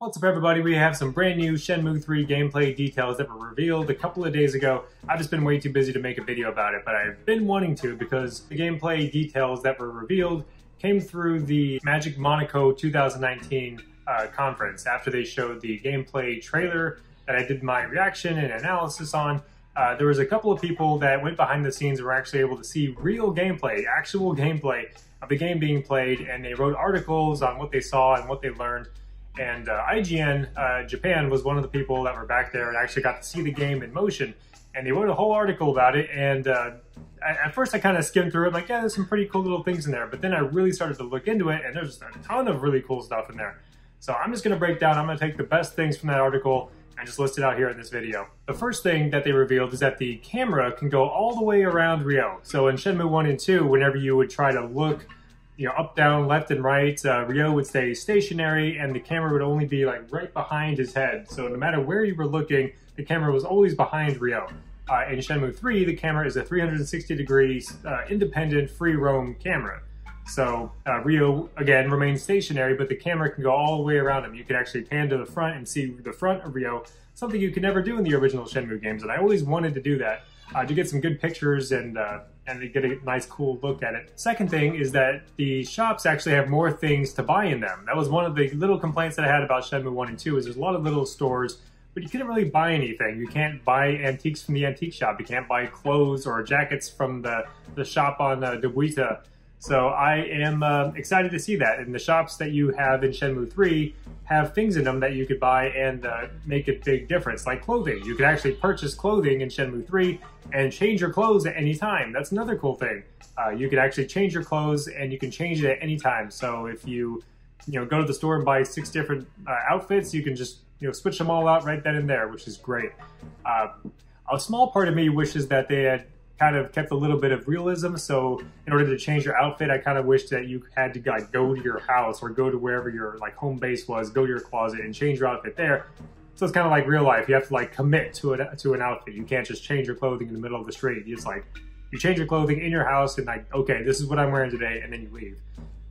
What's up everybody, we have some brand new Shenmue 3 gameplay details that were revealed a couple of days ago. I've just been way too busy to make a video about it, but I've been wanting to because the gameplay details that were revealed came through the MAGIC Monaco 2019 conference after they showed the gameplay trailer that I did my reaction and analysis on. There was a couple of people that went behind the scenes and were actually able to see real gameplay, actual gameplay of the game being played, and they wrote articles on what they saw and what they learned. And IGN Japan was one of the people that were back there and actually got to see the game in motion. And they wrote a whole article about it. And at first I kind of skimmed through it, like, yeah, there's some pretty cool little things in there. But then I really started to look into it, and there's a ton of really cool stuff in there. So I'm just going to break down, I'm going to take the best things from that article and just list it out here in this video. The first thing that they revealed is that the camera can go all the way around Ryo. So in Shenmue 1 and 2, whenever you would try to look, you know, up, down, left, and right, Ryo would stay stationary, and the camera would only be like right behind his head. So no matter where you were looking, the camera was always behind Ryo. In Shenmue 3, the camera is a 360 degrees independent free roam camera. So Ryo, again, remains stationary, but the camera can go all the way around him. You can actually pan to the front and see the front of Ryo, something you could never do in the original Shenmue games, and I always wanted to do that to get some good pictures and to get a nice, cool look at it. Second thing is that the shops actually have more things to buy in them. That was one of the little complaints that I had about Shenmue 1 and 2, is there's a lot of little stores, but you couldn't really buy anything. You can't buy antiques from the antique shop. You can't buy clothes or jackets from the shop on Debuita. So I am excited to see that. And the shops that you have in Shenmue 3 have things in them that you could buy and make a big difference, like clothing. You could actually purchase clothing in Shenmue 3 and change your clothes at any time. That's another cool thing. You could actually change your clothes, and you can change it at any time. So if you go to the store and buy 6 different outfits, you can just switch them all out right then and there, which is great. A small part of me wishes that they had kind of kept a little bit of realism. So in order to change your outfit, I kind of wish that you had to go to your house or go to wherever your home base was, go to your closet and change your outfit there. So it's kind of like real life. You have to commit to an outfit. You can't just change your clothing in the middle of the street. You just you change your clothing in your house and okay, this is what I'm wearing today, and then you leave.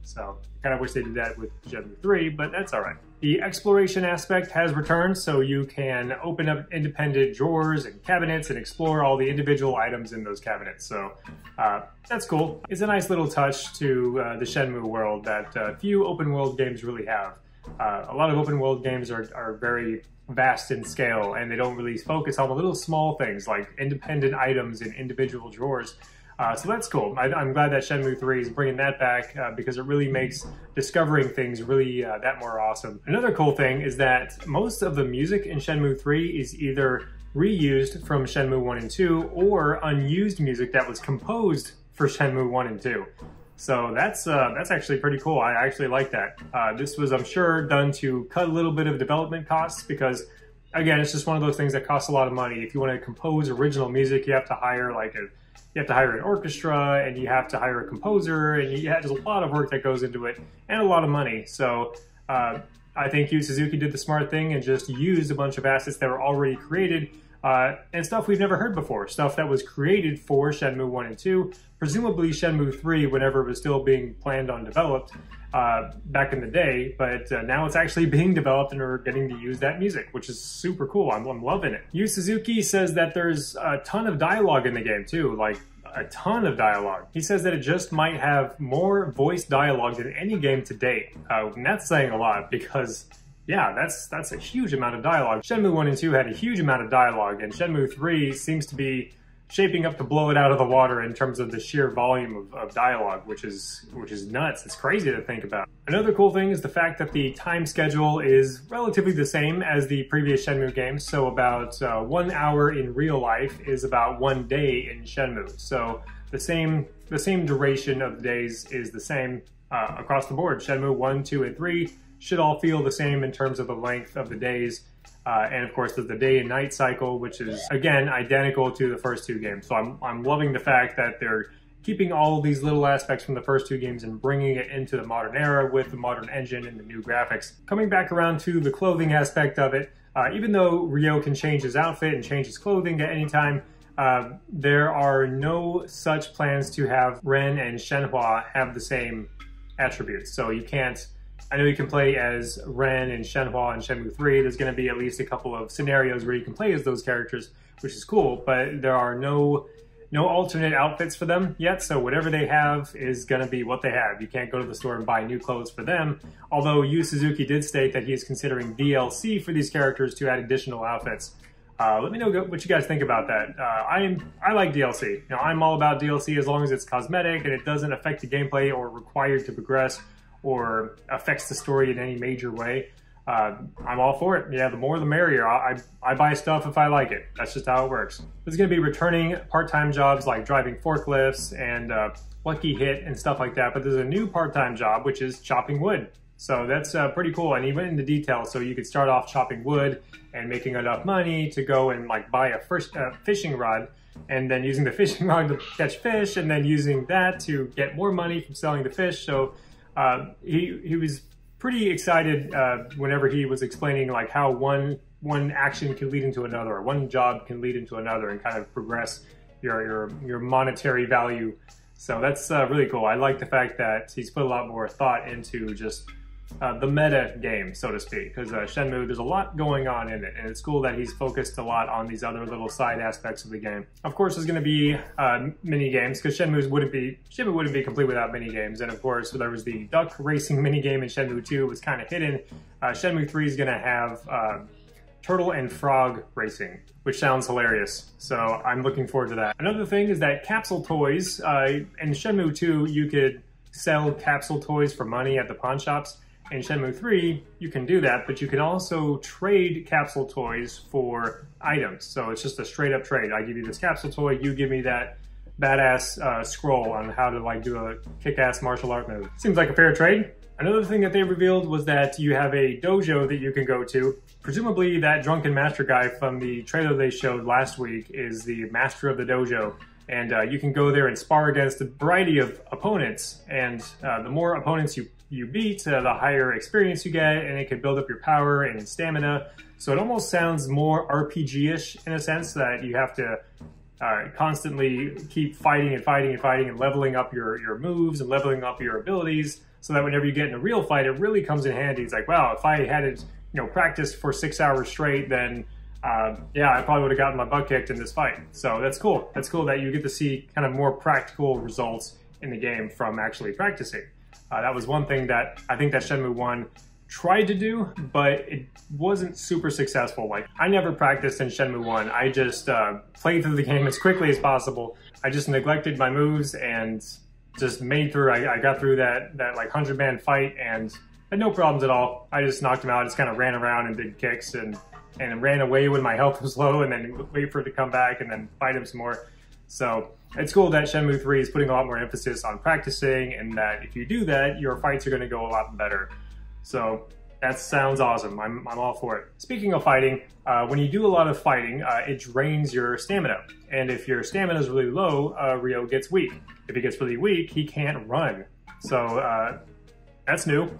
So I kind of wish they did that with Shenmue 3, but that's all right. The exploration aspect has returned, so you can open up independent drawers and cabinets and explore all the individual items in those cabinets. So that's cool. It's a nice little touch to the Shenmue world that few open world games really have. A lot of open world games are very vast in scale, and they don't really focus on the little small things like independent items in individual drawers. So that's cool. I'm glad that Shenmue 3 is bringing that back because it really makes discovering things really that more awesome. Another cool thing is that most of the music in Shenmue 3 is either reused from Shenmue 1 and 2 or unused music that was composed for Shenmue 1 and 2. So that's actually pretty cool. I actually like that. This was, I'm sure, done to cut a little bit of development costs because, again, it's just one of those things that costs a lot of money. If you want to compose original music, you have to hire an orchestra, and you have to hire a composer, and there's a lot of work that goes into it, and a lot of money. So I think Yu Suzuki did the smart thing and just used a bunch of assets that were already created, and stuff we've never heard before, stuff that was created for Shenmue 1 and 2, presumably Shenmue 3 whenever it was still being planned on developed back in the day, but now it's actually being developed and we're getting to use that music, which is super cool. I'm loving it. Yu Suzuki says that there's a ton of dialogue in the game too, like a ton of dialogue. He says that it just might have more voice dialogue than any game to date, and that's saying a lot because yeah, that's a huge amount of dialogue. Shenmue 1 and 2 had a huge amount of dialogue, and Shenmue 3 seems to be shaping up to blow it out of the water in terms of the sheer volume of dialogue, which is nuts. It's crazy to think about. Another cool thing is the fact that the time schedule is relatively the same as the previous Shenmue games. So about 1 hour in real life is about 1 day in Shenmue. So the same duration of the days is the same across the board. Shenmue 1, 2, and 3 should all feel the same in terms of the length of the days. And of course, there's the day and night cycle, which is, again, identical to the first 2 games. So I'm loving the fact that they're keeping all of these little aspects from the first 2 games and bringing it into the modern era with the modern engine and the new graphics. Coming back around to the clothing aspect of it, even though Ryo can change his outfit and change his clothing at any time, there are no such plans to have Ren and Shenhua have the same attributes. So you can't I know you can play as Ren and Shenhua and Shenmue 3. There's going to be at least a couple of scenarios where you can play as those characters, which is cool, but there are no alternate outfits for them yet, so whatever they have is going to be what they have. You can't go to the store and buy new clothes for them, although Yu Suzuki did state that he is considering DLC for these characters to add additional outfits. Let me know what you guys think about that. I like DLC. You know, I'm all about DLC as long as it's cosmetic and it doesn't affect the gameplay or require to progress or affects the story in any major way. I'm all for it. Yeah, the more the merrier. I buy stuff if I like it. That's just how it works. There's going to be returning part-time jobs like driving forklifts and Lucky Hit and stuff like that, but there's a new part-time job which is chopping wood. So that's pretty cool, and he went into detail. So you could start off chopping wood and making enough money to go and like buy a fishing rod, and then using the fishing rod to catch fish, and then using that to get more money from selling the fish. So he was pretty excited whenever he was explaining like how one action can lead into another, or one job can lead into another, and kind of progress your monetary value. So that's really cool. I like the fact that he's put a lot more thought into just the meta game, so to speak, because Shenmue, there's a lot going on in it, and it's cool that he's focused a lot on these other little side aspects of the game. Of course, there's going to be mini games, because Shenmue wouldn't be complete without mini games, and of course, there was the duck racing mini game in Shenmue 2. It was kind of hidden. Shenmue 3 is going to have turtle and frog racing, which sounds hilarious. So I'm looking forward to that. Another thing is that capsule toys, in Shenmue 2, you could sell capsule toys for money at the pawn shops. In Shenmue 3, you can do that, but you can also trade capsule toys for items. So it's just a straight up trade. I give you this capsule toy, you give me that badass scroll on how to like do a kick-ass martial art move. Seems like a fair trade. Another thing that they revealed was that you have a dojo that you can go to. Presumably that drunken master guy from the trailer they showed last week is the master of the dojo. And you can go there and spar against a variety of opponents. And the more opponents you beat, the higher experience you get, and it can build up your power and stamina. So it almost sounds more RPG-ish in a sense, that you have to constantly keep fighting and fighting and fighting and leveling up your moves and leveling up your abilities, so that whenever you get in a real fight, it really comes in handy. It's like, wow, if I had it, practiced for 6 hours straight, then yeah, I probably would have gotten my butt kicked in this fight. So that's cool. That's cool that you get to see kind of more practical results in the game from actually practicing. That was one thing that I think that Shenmue 1 tried to do, but it wasn't super successful. Like, I never practiced in Shenmue 1. I just played through the game as quickly as possible. I just neglected my moves and just made through. I got through that like 100-man fight and had no problems at all. I just knocked him out, just kind of ran around and did kicks and ran away when my health was low, and then wait for it to come back and then fight him some more. So it's cool that Shenmue 3 is putting a lot more emphasis on practicing, and that if you do that, your fights are going to go a lot better. So that sounds awesome. I'm all for it. Speaking of fighting, when you do a lot of fighting, it drains your stamina. And if your stamina is really low, Ryo gets weak. If he gets really weak, he can't run. So that's new.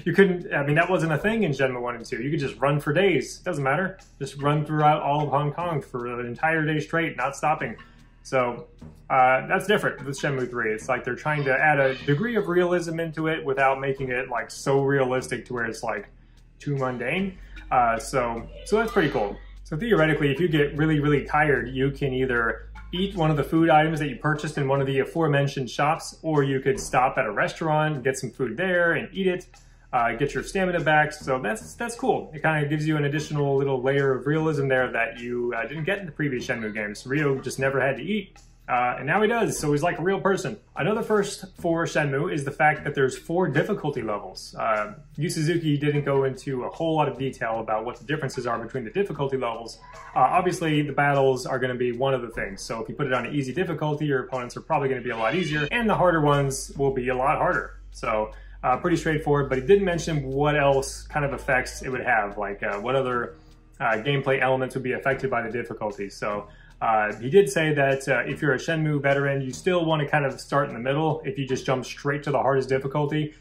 You couldn't, I mean, that wasn't a thing in Shenmue 1 and 2. You could just run for days. Doesn't matter. Just run throughout all of Hong Kong for an entire day straight, not stopping. So that's different with Shenmue 3. It's like they're trying to add a degree of realism into it without making it like so realistic to where it's like too mundane. So that's pretty cool. So theoretically, if you get really, really tired, you can either eat one of the food items that you purchased in one of the aforementioned shops, or you could stop at a restaurant, get some food there and eat it, get your stamina back. So that's cool. It kind of gives you an additional little layer of realism there that you didn't get in the previous Shenmue games. Ryo just never had to eat, and now he does, so he's like a real person. Another first for Shenmue is the fact that there's 4 difficulty levels. Yu Suzuki didn't go into a whole lot of detail about what the differences are between the difficulty levels. Obviously, the battles are going to be one of the things. So if you put it on an easy difficulty, your opponents are probably going to be a lot easier, and the harder ones will be a lot harder. So pretty straightforward, but he didn't mention what else kind of effects it would have, like what other gameplay elements would be affected by the difficulty. So he did say that if you're a Shenmue veteran, you still want to kind of start in the middle. If you just jump straight to the hardest difficulty,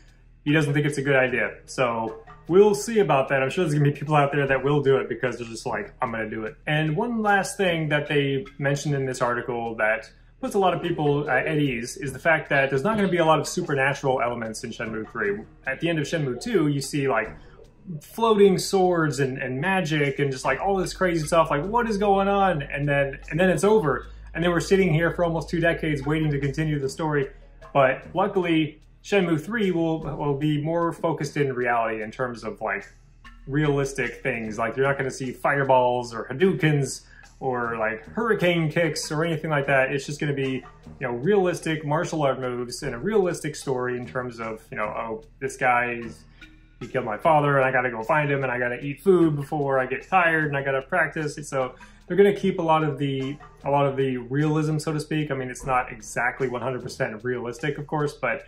he doesn't think it's a good idea. So we'll see about that. I'm sure there's gonna be people out there that will do it because they're just like, I'm gonna do it. And one last thing that they mentioned in this article that puts a lot of people at ease is the fact that there's not going to be a lot of supernatural elements in Shenmue 3. At the end of Shenmue 2, you see like floating swords and magic and just like all this crazy stuff, like what is going on? And then it's over. And then we're sitting here for almost 2 decades waiting to continue the story. But luckily, Shenmue 3 will be more focused in reality in terms of like realistic things. Like you're not going to see fireballs or Hadoukens or like hurricane kicks or anything like that. It's just going to be, you know, realistic martial art moves and a realistic story in terms of, you know, oh, this guy, he killed my father and I got to go find him and I got to eat food before I get tired and I got to practice. So they're going to keep a lot of the realism, so to speak. I mean, it's not exactly 100% realistic, of course, but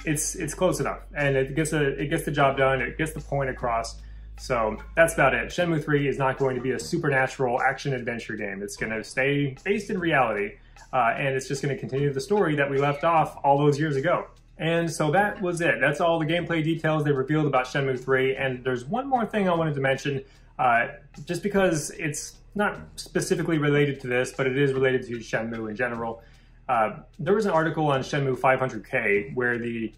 it's close enough, and it gets the job done. It gets the point across. So that's about it. Shenmue 3 is not going to be a supernatural action-adventure game. It's going to stay based in reality, and it's just going to continue the story that we left off all those years ago. And so that was it. That's all the gameplay details they revealed about Shenmue 3, and there's one more thing I wanted to mention, just because it's not specifically related to this, but it is related to Shenmue in general. There was an article on Shenmue 500K where the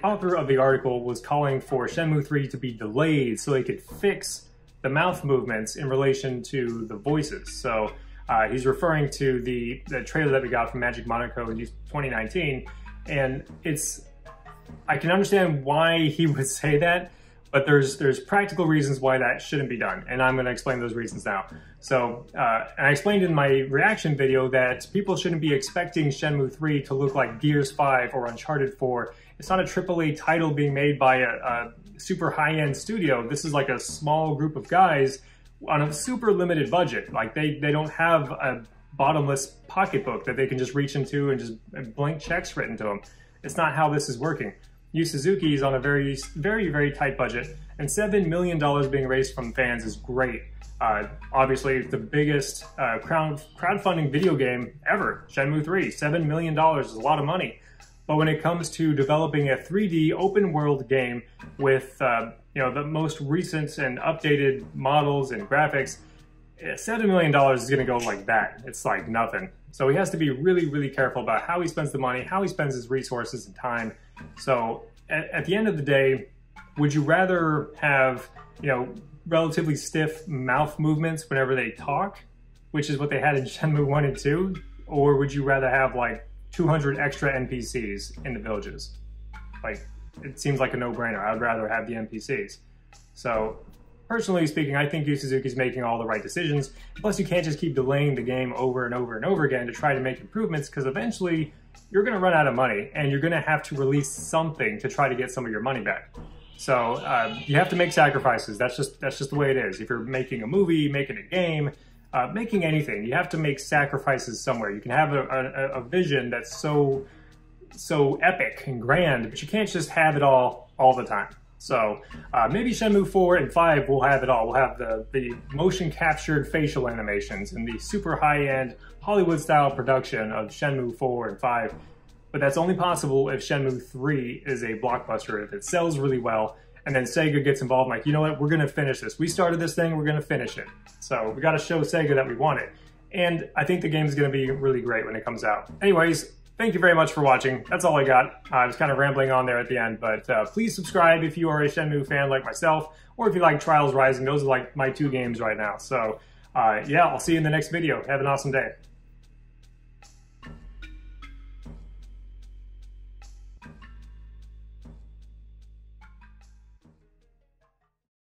author of the article was calling for Shenmue 3 to be delayed so they could fix the mouth movements in relation to the voices. So he's referring to the trailer that we got from MAGIC Monaco in 2019, and I can understand why he would say that, but there's practical reasons why that shouldn't be done, and I'm going to explain those reasons now. So, and I explained in my reaction video that people shouldn't be expecting Shenmue 3 to look like Gears 5 or Uncharted 4. It's not a AAA title being made by a super high-end studio. This is like a small group of guys on a super limited budget. Like they don't have a bottomless pocketbook that they can just reach into and just blank checks written to them. It's not how this is working. Yu Suzuki is on a very, very, very tight budget, and $7 million being raised from fans is great. Obviously, the biggest crowdfunding video game ever, Shenmue 3. $7 million is a lot of money. But when it comes to developing a 3D open-world game with you know, the most recent and updated models and graphics, $7 million is going to go like that. It's like nothing. So he has to be really, really careful about how he spends the money, how he spends his resources and time. So at the end of the day, would you rather have, you know, relatively stiff mouth movements whenever they talk, which is what they had in Shenmue 1 and 2, or would you rather have like 200 extra NPCs in the villages? Like, it seems like a no-brainer. I would rather have the NPCs. So, personally speaking, I think Yu Suzuki's making all the right decisions. Plus, you can't just keep delaying the game over and over and over again to try to make improvements, because eventually you're going to run out of money, and you're going to have to release something to try to get some of your money back. So you have to make sacrifices. That's just the way it is. If you're making a movie, making a game, making anything, you have to make sacrifices somewhere. You can have a vision that's so epic and grand, but you can't just have it all the time. So maybe Shenmue 4 and 5 will have it all. We'll have the motion captured facial animations and the super high-end Hollywood style production of Shenmue 4 and 5. But that's only possible if Shenmue 3 is a blockbuster, if it sells really well, and then Sega gets involved, like, you know what, we're going to finish this. We started this thing, we're going to finish it. So we got to show Sega that we want it. And I think the game is going to be really great when it comes out. Anyways, thank you very much for watching. That's all I got. I was kind of rambling on there at the end, but please subscribe if you are a Shenmue fan like myself, or if you like Trials Rising. Those are like my 2 games right now. So yeah, I'll see you in the next video. Have an awesome day.